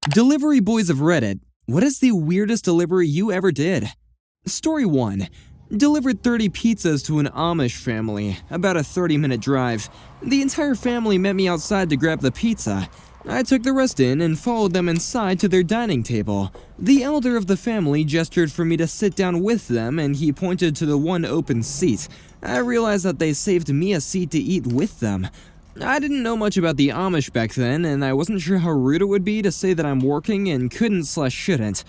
Delivery boys of Reddit, what is the weirdest delivery you ever did? Story 1. Delivered 30 pizzas to an Amish family, about a 30-minute drive. The entire family met me outside to grab the pizza. I took the rest in and followed them inside to their dining table. The elder of the family gestured for me to sit down with them, and he pointed to the one open seat. I realized that they saved me a seat to eat with them. I didn't know much about the Amish back then, and I wasn't sure how rude it would be to say that I'm working and couldn't/shouldn't.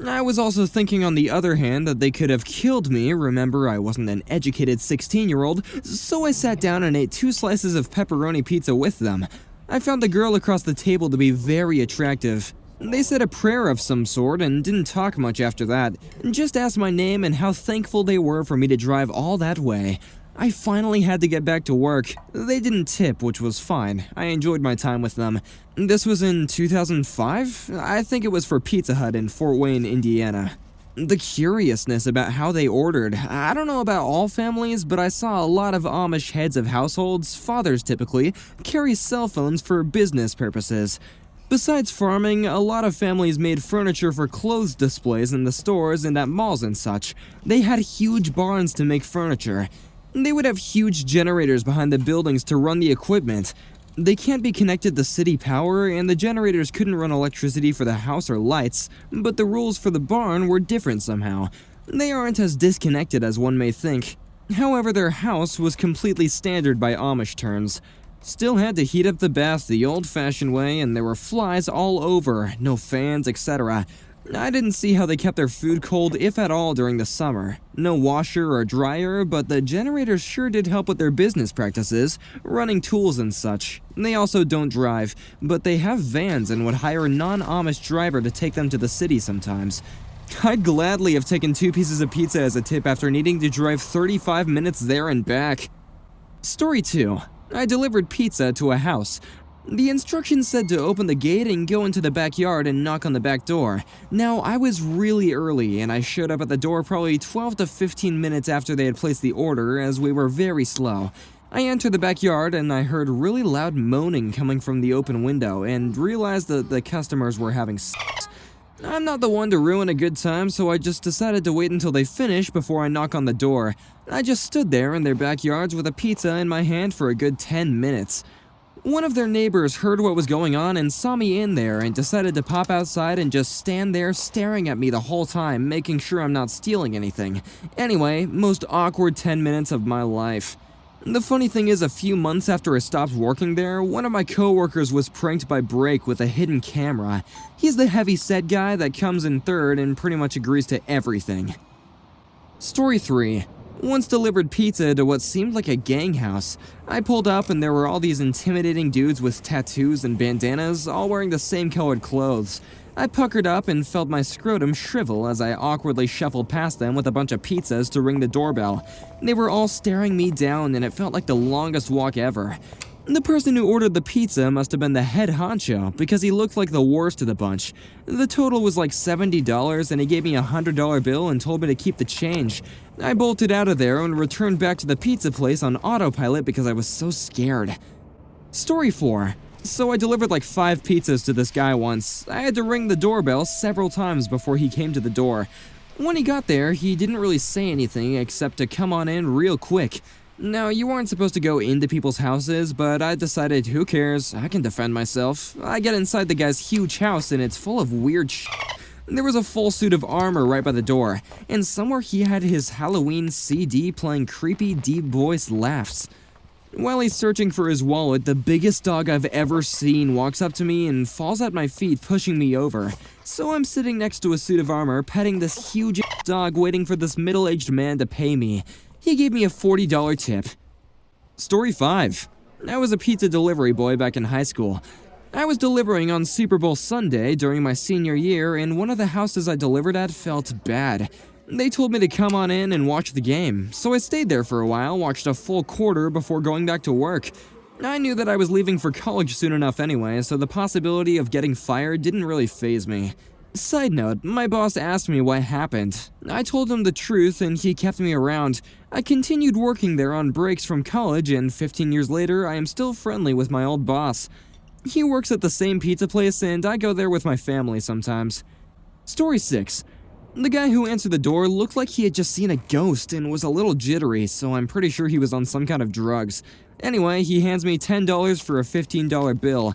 I was also thinking on the other hand that they could have killed me. Remember, I wasn't an educated 16-year-old, so I sat down and ate 2 slices of pepperoni pizza with them. I found the girl across the table to be very attractive. They said a prayer of some sort and didn't talk much after that, just asked my name and how thankful they were for me to drive all that way. I finally had to get back to work. They didn't tip, which was fine. I enjoyed my time with them. This was in 2005? I think it was for Pizza Hut in Fort Wayne, Indiana. The curiousness about how they ordered. I don't know about all families, but I saw a lot of Amish heads of households, fathers typically, carry cell phones for business purposes. Besides farming, a lot of families made furniture for clothes displays in the stores and at malls and such. They had huge barns to make furniture. They would have huge generators behind the buildings to run the equipment. They can't be connected to city power, and the generators couldn't run electricity for the house or lights, but the rules for the barn were different somehow. They aren't as disconnected as one may think. However, their house was completely standard by Amish terms. Still had to heat up the bath the old-fashioned way, and there were flies all over, no fans, etc. I didn't see how they kept their food cold, if at all, during the summer. No washer or dryer, but the generators sure did help with their business practices, running tools and such. They also don't drive, but they have vans and would hire a non-Amish driver to take them to the city sometimes. I'd gladly have taken 2 pieces of pizza as a tip after needing to drive 35 minutes there and back. Story 2. I delivered pizza to a house. The instructions said to open the gate and go into the backyard and knock on the back door. Now, I was really early, and I showed up at the door probably 12 to 15 minutes after they had placed the order, as we were very slow. I entered the backyard and I heard really loud moaning coming from the open window and realized that the customers were having sex. I'm not the one to ruin a good time, so I just decided to wait until they finish before I knock on the door. I just stood there in their backyards with a pizza in my hand for a good 10 minutes. One of their neighbors heard what was going on and saw me in there and decided to pop outside and just stand there staring at me the whole time, making sure I'm not stealing anything. Anyway, most awkward 10 minutes of my life. The funny thing is, a few months after I stopped working there, one of my coworkers was pranked by Break with a hidden camera. He's the heavy-set guy that comes in third and pretty much agrees to everything. Story 3. Once delivered pizza to what seemed like a gang house. I pulled up and there were all these intimidating dudes with tattoos and bandanas, all wearing the same colored clothes. I puckered up and felt my scrotum shrivel as I awkwardly shuffled past them with a bunch of pizzas to ring the doorbell. They were all staring me down and it felt like the longest walk ever. The person who ordered the pizza must have been the head honcho because he looked like the worst of the bunch. The total was like $70 and he gave me a $100 bill and told me to keep the change. I bolted out of there and returned back to the pizza place on autopilot because I was so scared. Story 4. So I delivered like 5 pizzas to this guy once. I had to ring the doorbell several times before he came to the door. When he got there, he didn't really say anything except to come on in real quick. Now, you aren't supposed to go into people's houses, but I decided, who cares, I can defend myself. I get inside the guy's huge house and it's full of weird shit. There was a full suit of armor right by the door, and somewhere he had his Halloween CD playing creepy, deep-voiced laughs. While he's searching for his wallet, the biggest dog I've ever seen walks up to me and falls at my feet, pushing me over. So I'm sitting next to a suit of armor, petting this huge dog, waiting for this middle-aged man to pay me. He gave me a $40 tip. Story 5. I was a pizza delivery boy back in high school. I was delivering on Super Bowl Sunday during my senior year, and one of the houses I delivered at felt bad. They told me to come on in and watch the game, so I stayed there for a while, watched a full quarter before going back to work. I knew that I was leaving for college soon enough anyway, so the possibility of getting fired didn't really faze me. Side note, my boss asked me what happened. I told him the truth and he kept me around. I continued working there on breaks from college, and 15 years later, I am still friendly with my old boss. He works at the same pizza place and I go there with my family sometimes. Story 6. The guy who answered the door looked like he had just seen a ghost and was a little jittery, so I'm pretty sure he was on some kind of drugs. Anyway, he hands me $10 for a $15 bill.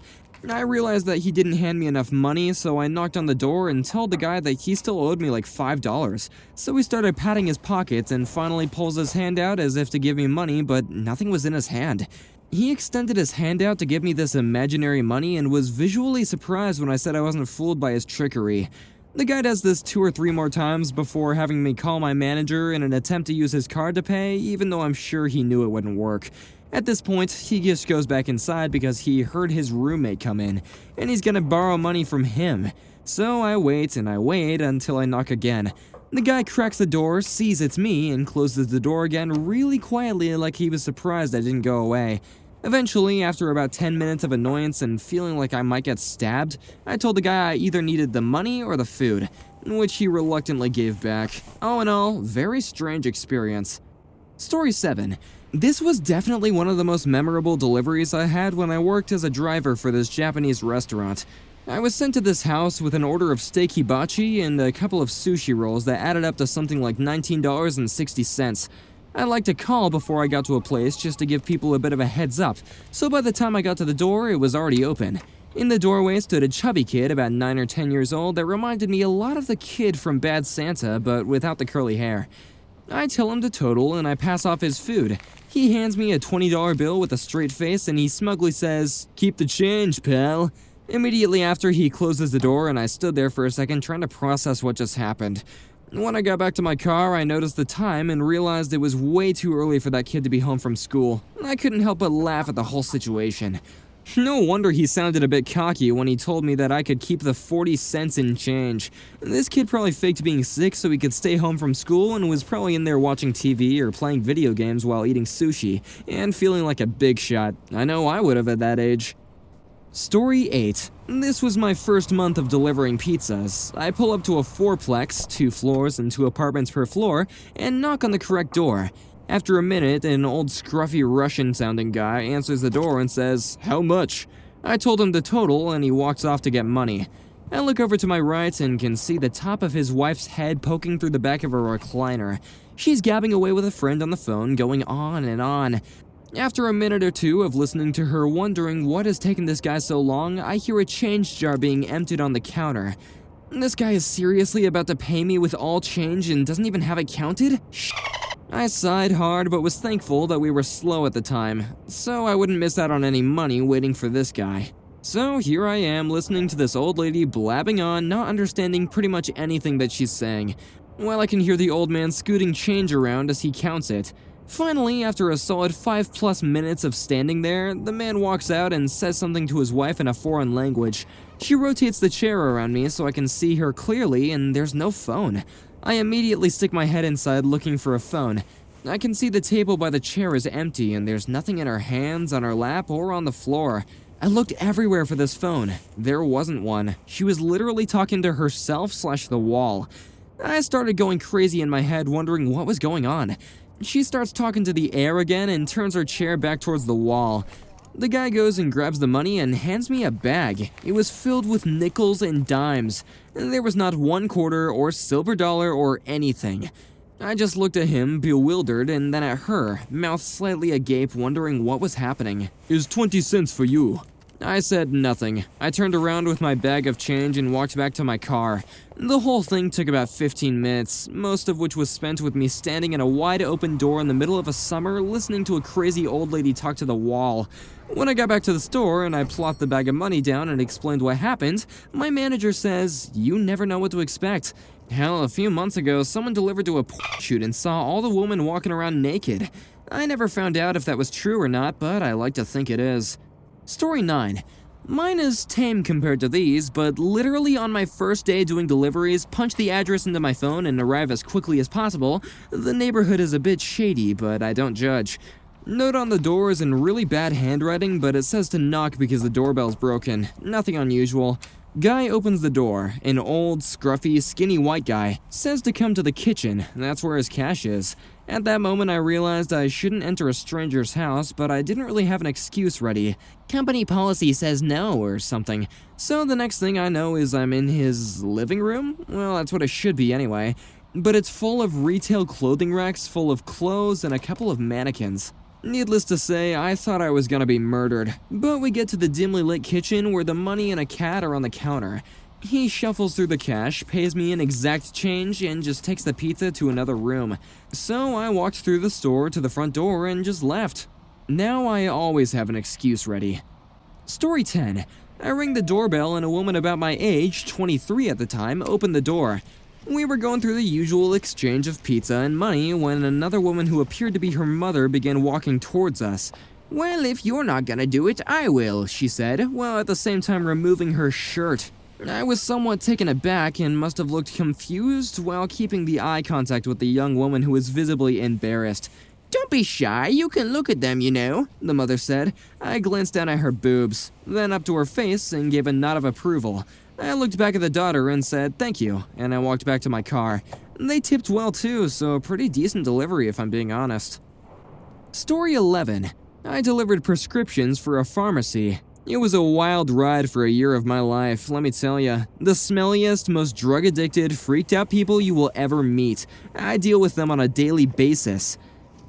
I realized that he didn't hand me enough money, so I knocked on the door and told the guy that he still owed me like $5. So he started patting his pockets and finally pulls his hand out as if to give me money, but nothing was in his hand. He extended his hand out to give me this imaginary money and was visually surprised when I said I wasn't fooled by his trickery. The guy does this 2 or 3 more times before having me call my manager in an attempt to use his card to pay, even though I'm sure he knew it wouldn't work. At this point, he just goes back inside because he heard his roommate come in, and he's gonna borrow money from him. So I wait and I wait until I knock again. The guy cracks the door, sees it's me, and closes the door again really quietly like he was surprised I didn't go away. Eventually, after about 10 minutes of annoyance and feeling like I might get stabbed, I told the guy I either needed the money or the food, which he reluctantly gave back. All in all, very strange experience. Story 7. This was definitely one of the most memorable deliveries I had when I worked as a driver for this Japanese restaurant. I was sent to this house with an order of steak hibachi and a couple of sushi rolls that added up to something like $19.60. I like to call before I got to a place just to give people a bit of a heads up, so by the time I got to the door, it was already open. In the doorway stood a chubby kid about 9 or 10 years old that reminded me a lot of the kid from Bad Santa, but without the curly hair. I tell him to total and I pass off his food. He hands me a $20 bill with a straight face and he smugly says, "Keep the change, pal." Immediately after, he closes the door and I stood there for a second trying to process what just happened. When I got back to my car, I noticed the time and realized it was way too early for that kid to be home from school. I couldn't help but laugh at the whole situation. No wonder he sounded a bit cocky when he told me that I could keep the 40 cents in change. This kid probably faked being sick so he could stay home from school and was probably in there watching TV or playing video games while eating sushi and feeling like a big shot. I know I would have at that age. Story 8. This was my first month of delivering pizzas. I pull up to a fourplex, 2 floors and 2 apartments per floor, and knock on the correct door. After a minute, an old scruffy Russian-sounding guy answers the door and says, "How much?" I told him the total and he walks off to get money. I look over to my right and can see the top of his wife's head poking through the back of a recliner. She's gabbing away with a friend on the phone, going on and on. After a minute or two of listening to her wondering what has taken this guy so long, I hear a change jar being emptied on the counter. This guy is seriously about to pay me with all change and doesn't even have it counted? I sighed hard but was thankful that we were slow at the time, so I wouldn't miss out on any money waiting for this guy. So here I am listening to this old lady blabbing on, not understanding pretty much anything that she's saying, while I can hear the old man scooting change around as he counts it. Finally, after a solid 5+ minutes of standing there, the man walks out and says something to his wife in a foreign language. She rotates the chair around me so I can see her clearly, and there's no phone. I immediately stick my head inside looking for a phone. I can see the table by the chair is empty and there's nothing in her hands, on her lap, or on the floor. I looked everywhere for this phone. There wasn't one. She was literally talking to herself/the wall. I started going crazy in my head wondering what was going on. She starts talking to the air again and turns her chair back towards the wall. The guy goes and grabs the money and hands me a bag. It was filled with nickels and dimes. There was not 1 quarter or silver dollar or anything. I just looked at him, bewildered, and then at her, mouth slightly agape, wondering what was happening. "Here's 20 cents for you." I said nothing. I turned around with my bag of change and walked back to my car. The whole thing took about 15 minutes, most of which was spent with me standing in a wide open door in the middle of a summer listening to a crazy old lady talk to the wall. When I got back to the store and I plopped the bag of money down and explained what happened, my manager says, "You never know what to expect. Hell, a few months ago, someone delivered to a porch shoot and saw all the women walking around naked. I never found out if that was true or not, but I like to think it is." Story 9. Mine is tame compared to these, but literally on my first day doing deliveries, punch the address into my phone and arrive as quickly as possible. The neighborhood is a bit shady, but I don't judge. Note on the door is in really bad handwriting, but it says to knock because the doorbell's broken. Nothing unusual. Guy opens the door. An old, scruffy, skinny white guy says to come to the kitchen. That's where his cash is. At that moment, I realized I shouldn't enter a stranger's house, but I didn't really have an excuse ready. Company policy says no or something. So the next thing I know is I'm in his living room? Well, that's what it should be anyway. But it's full of retail clothing racks full of clothes and a couple of mannequins. Needless to say, I thought I was gonna be murdered. But we get to the dimly lit kitchen where the money and a cat are on the counter. He shuffles through the cash, pays me an exact change, and just takes the pizza to another room. So I walked through the store to the front door and just left. Now I always have an excuse ready. Story 10. I ring the doorbell and a woman about my age, 23 at the time, opened the door. We were going through the usual exchange of pizza and money when another woman who appeared to be her mother began walking towards us. "Well, if you're not gonna do it, I will," she said, while at the same time removing her shirt. I was somewhat taken aback and must have looked confused while keeping the eye contact with the young woman who was visibly embarrassed. "Don't be shy, you can look at them, you know," the mother said. I glanced down at her boobs, then up to her face and gave a nod of approval. I looked back at the daughter and said thank you, and I walked back to my car. They tipped well too, so a pretty decent delivery if I'm being honest. Story 11. I delivered prescriptions for a pharmacy. It was a wild ride for a year of my life, let me tell ya. The smelliest, most drug-addicted, freaked-out people you will ever meet. I deal with them on a daily basis.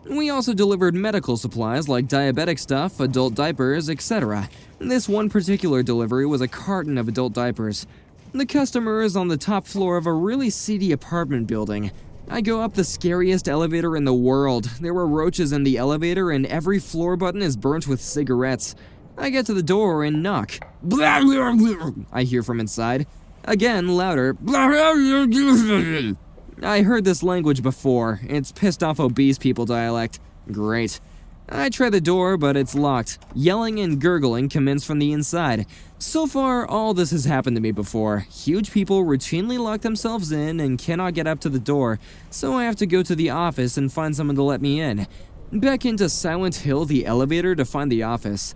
We also delivered medical supplies like diabetic stuff, adult diapers, etc. This one particular delivery was a carton of adult diapers. The customer is on the top floor of a really seedy apartment building. I go up the scariest elevator in the world. There were roaches in the elevator and every floor button is burnt with cigarettes. I get to the door and knock. Blah, blah, blah, I hear from inside. Again, louder. Blah, blah, blah. I heard this language before. It's pissed off obese people dialect. Great. I try the door, but it's locked. Yelling and gurgling commence from the inside. So far, all this has happened to me before. Huge people routinely lock themselves in and cannot get up to the door, so I have to go to the office and find someone to let me in. Back into Silent Hill, the elevator, to find the office.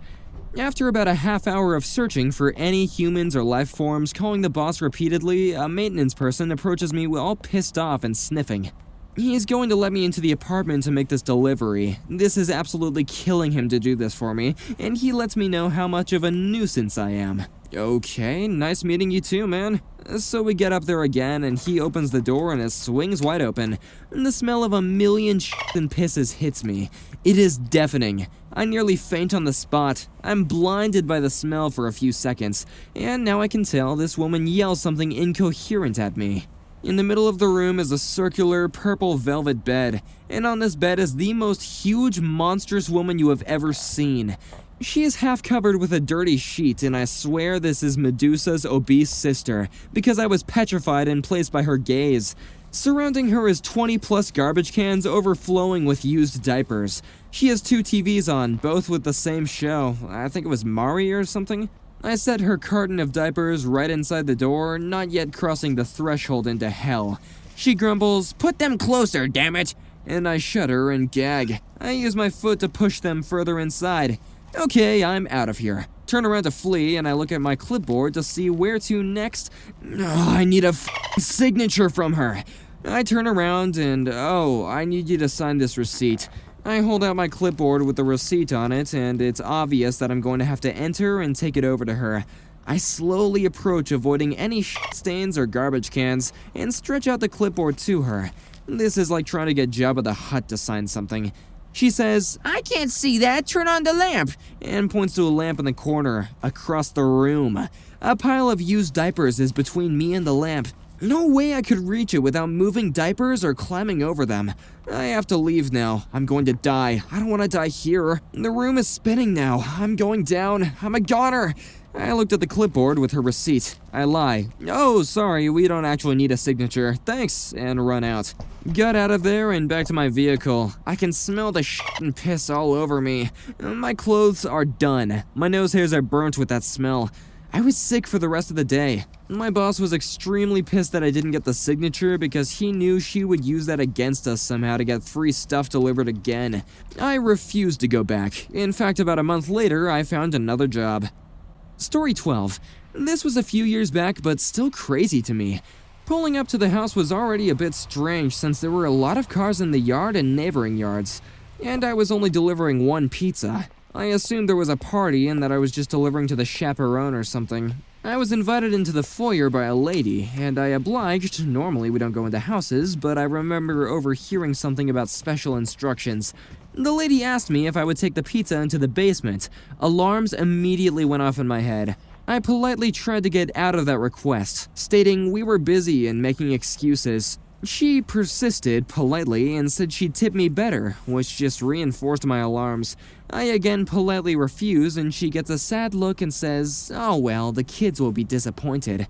After about a half hour of searching for any humans or life forms, calling the boss repeatedly, a maintenance person approaches me all pissed off and sniffing. He's going to let me into the apartment to make this delivery. This is absolutely killing him to do this for me, and he lets me know how much of a nuisance I am. Okay, nice meeting you too, man. So we get up there again, and he opens the door and it swings wide open. The smell of a million shits and pisses hits me. It is deafening. I nearly faint on the spot. I'm blinded by the smell for a few seconds, and now I can tell this woman yells something incoherent at me. In the middle of the room is a circular, purple velvet bed, and on this bed is the most huge, monstrous woman you have ever seen. She is half covered with a dirty sheet, and I swear this is Medusa's obese sister, because I was petrified and placed by her gaze. Surrounding her is 20-plus garbage cans overflowing with used diapers. She has 2 TVs on, both with the same show. I think it was Mari or something. I set her carton of diapers right inside the door, not yet crossing the threshold into hell. She grumbles, "Put them closer, damn it!" And I shudder and gag. I use my foot to push them further inside. Okay, I'm out of here. Turn around to flee, and I look at my clipboard to see where to next. I need a signature from her. I turn around and, I need you to sign this receipt. I hold out my clipboard with the receipt on it, and it's obvious that I'm going to have to enter and take it over to her. I slowly approach, avoiding any shit stains or garbage cans, and stretch out the clipboard to her. This is like trying to get Jabba the Hutt to sign something. She says, "I can't see that, turn on the lamp," and points to a lamp in the corner, across the room. A pile of used diapers is between me and the lamp. No way I could reach it without moving diapers or climbing over them. I have to leave now. I'm going to die. I don't want to die here. The room is spinning now. I'm going down. I'm a goner. I looked at the clipboard with her receipt. I lie. "Oh, sorry, we don't actually need a signature. Thanks," and run out. Got out of there and back to my vehicle. I can smell the shit and piss all over me. My clothes are done. My nose hairs are burnt with that smell. I was sick for the rest of the day. My boss was extremely pissed that I didn't get the signature because he knew she would use that against us somehow to get free stuff delivered again. I refused to go back. In fact, about a month later, I found another job. Story 12. This was a few years back, but still crazy to me. Pulling up to the house was already a bit strange since there were a lot of cars in the yard and neighboring yards, and I was only delivering one pizza. I assumed there was a party and that I was just delivering to the chaperone or something. I was invited into the foyer by a lady, and I obliged. Normally we don't go into houses, but I remember overhearing something about special instructions. The lady asked me if I would take the pizza into the basement. Alarms immediately went off in my head. I politely tried to get out of that request, stating we were busy and making excuses. She persisted politely and said she'd tip me better, which just reinforced my alarms. I again politely refuse, and she gets a sad look and says, "Oh well, the kids will be disappointed."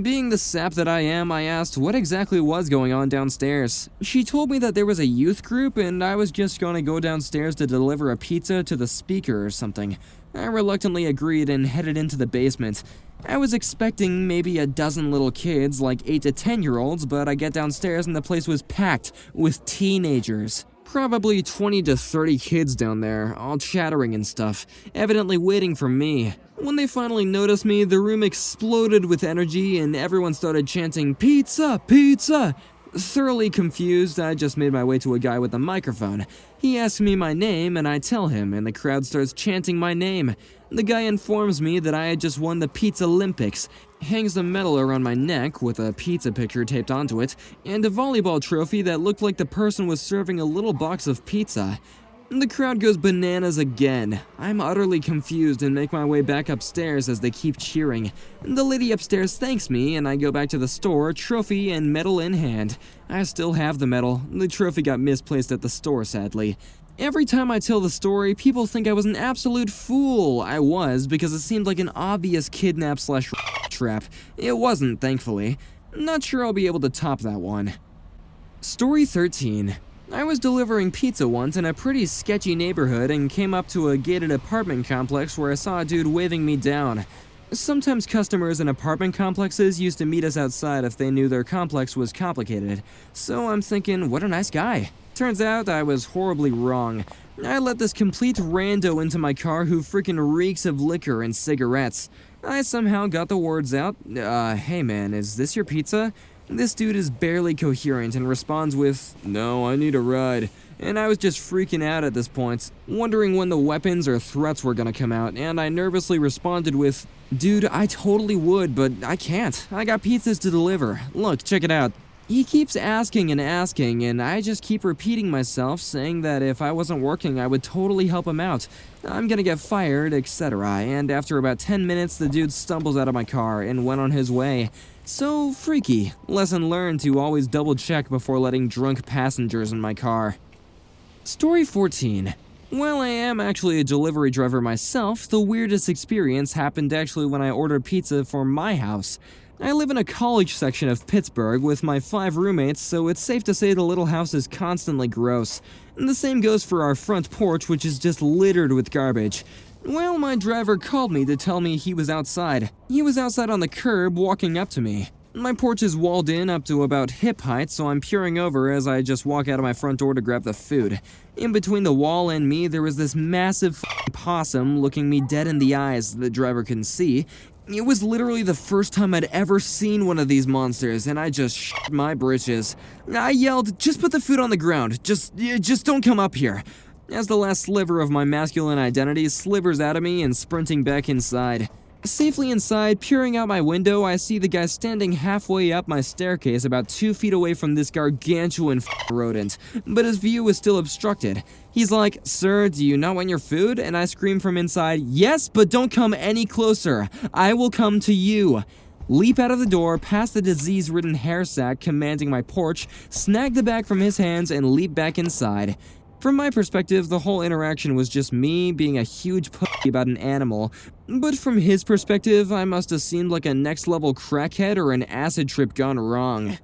Being the sap that I am, I asked what exactly was going on downstairs. She told me that there was a youth group and I was just going to go downstairs to deliver a pizza to the speaker or something. I reluctantly agreed and headed into the basement. I was expecting maybe a dozen little kids, like 8 to 10-year-olds, but I get downstairs and the place was packed with teenagers. Probably 20 to 30 kids down there, all chattering and stuff, evidently waiting for me. When they finally noticed me, the room exploded with energy and everyone started chanting, "Pizza! Pizza!" Thoroughly confused, I just made my way to a guy with a microphone. He asks me my name and I tell him, and the crowd starts chanting my name. The guy informs me that I had just won the Pizza Olympics, hangs a medal around my neck with a pizza picture taped onto it, and a volleyball trophy that looked like the person was serving a little box of pizza. The crowd goes bananas again. I'm utterly confused and make my way back upstairs as they keep cheering. The lady upstairs thanks me and I go back to the store, trophy and medal in hand. I still have the medal. The trophy got misplaced at the store, sadly. Every time I tell the story, people think I was an absolute fool. I was, because it seemed like an obvious kidnap/trap. It wasn't, thankfully. Not sure I'll be able to top that one. Story 13. I was delivering pizza once in a pretty sketchy neighborhood and came up to a gated apartment complex where I saw a dude waving me down. Sometimes customers in apartment complexes used to meet us outside if they knew their complex was complicated, so I'm thinking, what a nice guy. Turns out I was horribly wrong. I let this complete rando into my car who freaking reeks of liquor and cigarettes. I somehow got the words out, "Hey man, is this your pizza?" This dude is barely coherent and responds with, "No, I need a ride." And I was just freaking out at this point, wondering when the weapons or threats were gonna come out, and I nervously responded with, "Dude, I totally would, but I can't. I got pizzas to deliver. Look, check it out." He keeps asking, and I just keep repeating myself, saying that if I wasn't working, I would totally help him out. I'm gonna get fired, etc. And after about 10 minutes, the dude stumbles out of my car and went on his way. So freaky. Lesson learned to always double check before letting drunk passengers in my car. Story 14. Well, I am actually a delivery driver myself. The weirdest experience happened actually when I ordered pizza for my house. I live in a college section of Pittsburgh with my 5 roommates, so it's safe to say the little house is constantly gross. And the same goes for our front porch, which is just littered with garbage. Well, my driver called me to tell me he was outside. He was outside on the curb walking up to me. My porch is walled in up to about hip height, so I'm peering over as I just walk out of my front door to grab the food. In between the wall and me, there was this massive possum looking me dead in the eyes the driver couldn't see. It was literally the first time I'd ever seen one of these monsters, and I just shit my britches. I yelled, "Just put the food on the ground. Just don't come up here." As the last sliver of my masculine identity slivers out of me and sprinting back inside. Safely inside, peering out my window, I see the guy standing halfway up my staircase about 2 feet away from this gargantuan rodent, but his view is still obstructed. He's like, "Sir, do you not want your food?" And I scream from inside, "Yes, but don't come any closer. I will come to you." Leap out of the door, past the disease-ridden hair sack commanding my porch, snag the bag from his hands, and leap back inside. From my perspective, the whole interaction was just me being a huge pussy about an animal, but from his perspective, I must have seemed like a next-level crackhead or an acid trip gone wrong.